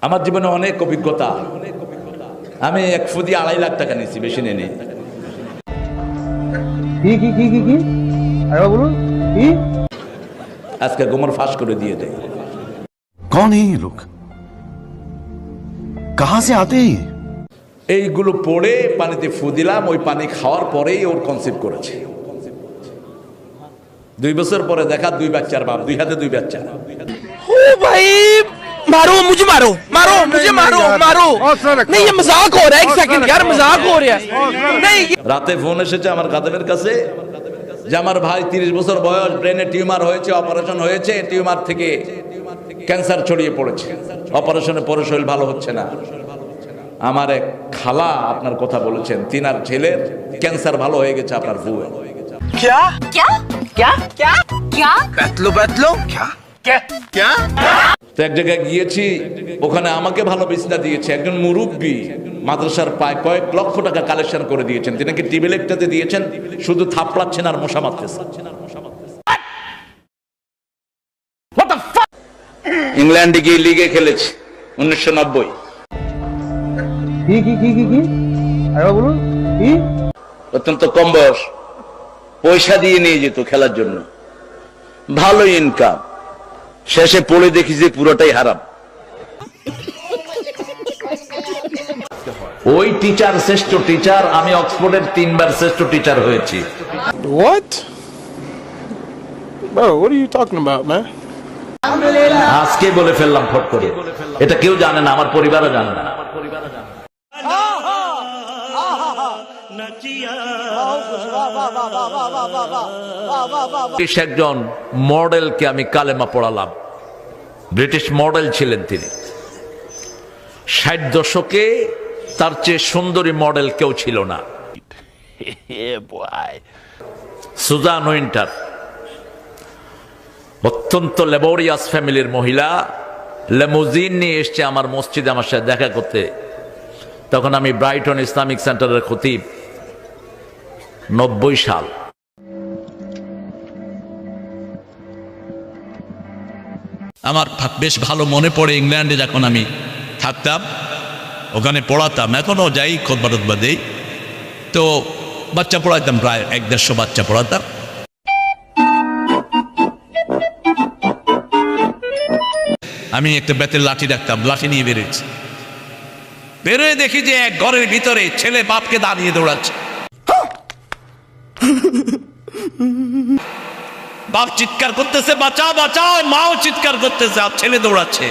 আমার জীবনে অনেক অভিজ্ঞতা। আমি এক ফুদি 2.5 লাখ টাকা নিয়েছি, বেশি নেই। কি আরে বলুন কি? আজকে গোমর ফাঁস করে দিয়ে দেয়। कौन है ये लोग? कहां से आते हैं? এইগুলো পড়ে পানিতে ফু দিলাম, ওই পানি খাওয়ার পরেই ওর কনসেপ্ট করেছে। 2 বছর পরে দেখা 2 বাচ্চার বাপ, 2 হাতে 2 বাচ্চা। ओ भाई मारो मुझे, मारो मारो मुझे, मारो मारो। नहीं ये मजाक हो रहा है, एक सेकंड यार, मजाक हो रहा है। नहीं রাতে ফোন এসেছে আমার খাদেমের কাছে যে আমার ভাই 30 বছর বয়স, ব্রেনে টিউমার হয়েছে, অপারেশন হয়েছে, টিউমার থেকে ক্যান্সার ছড়িয়ে পড়েছে, অপারেশনে পরে শরীর ভালো হচ্ছে না। আমার এক খালা আপনার কথা বলেছেন, তিনার ছেলের ক্যান্সার ভালো হয়ে গেছে আপনার বউয়ের। क्या क्या क्या क्या क्या बैतलो क्या क्या क्या তো এক জায়গায় গিয়েছি, ওখানে আমাকে ভালো বিছনা দিয়েছে একজন মুরব্বী, মাদ্রাসার প্রায় কয়েক লক্ষ টাকা কালেকশন করে দিয়েছেন। তিনি কি টিভি লেকটাতে দিয়েছেন, শুধু থাপড়াচ্ছেন আর মশা মারতেছেন। ইংল্যান্ডে গিয়ে লিগে খেলেছে 1990। কি আরে বলুন কি? অত্যন্ত কম বয়স, পয়সা দিয়ে নিয়ে যেত খেলার জন্য, ভালো ইনকাম। শেষে পড়ে দেখি যে পুরোটাই হারাম। ওই টিচার শ্রেষ্ঠ টিচার, আমি অক্সফোর্ডের 3 বার শ্রেষ্ঠ টিচার হয়েছি। what bro, what are you talking about, man? আজকে বলে ফেললাম ফট করে, এটা কেউ জানে না, আমার পরিবারও জানে না। একজন মডেলকে আমি কালেমা পড়ালাম, ব্রিটিশ মডেল ছিলেন তিনি। 60 দশকে তার চেয়ে সুন্দরী মডেল কেউ ছিল না। সুজান উইন্টার, অত্যন্ত লেবোরিয়াস ফ্যামিলির মহিলা, লেমুজিন নিয়ে এসছে আমার মসজিদে আমার সাথে দেখা করতে। তখন আমি ব্রাইটন ইসলামিক সেন্টারের খতিব, 90 সাল। আমার বেশ ভালো মনে পড়ে, ইংল্যান্ডে যখন আমি থাকতাম, ওখানে পড়াতাম, এখনও যাই, খোদবা টোদবা দেই, তো বাচ্চা পড়াতাম, প্রায় 150 বাচ্চা পড়াতাম। আমি একটা বেতের লাঠি রাখতাম, লাঠি নিয়ে বেরোচ্ছি, বেরোয় দেখি যে এক ঘরের ভিতরে ছেলে বাপকে দাঁড়িয়ে দৌড়াচ্ছে। বাপ চিৎকার করতেছে, বাঁচাও বাঁচাও, মাও চিৎকার করতেছে, আর ছেলে দৌড়াচ্ছে।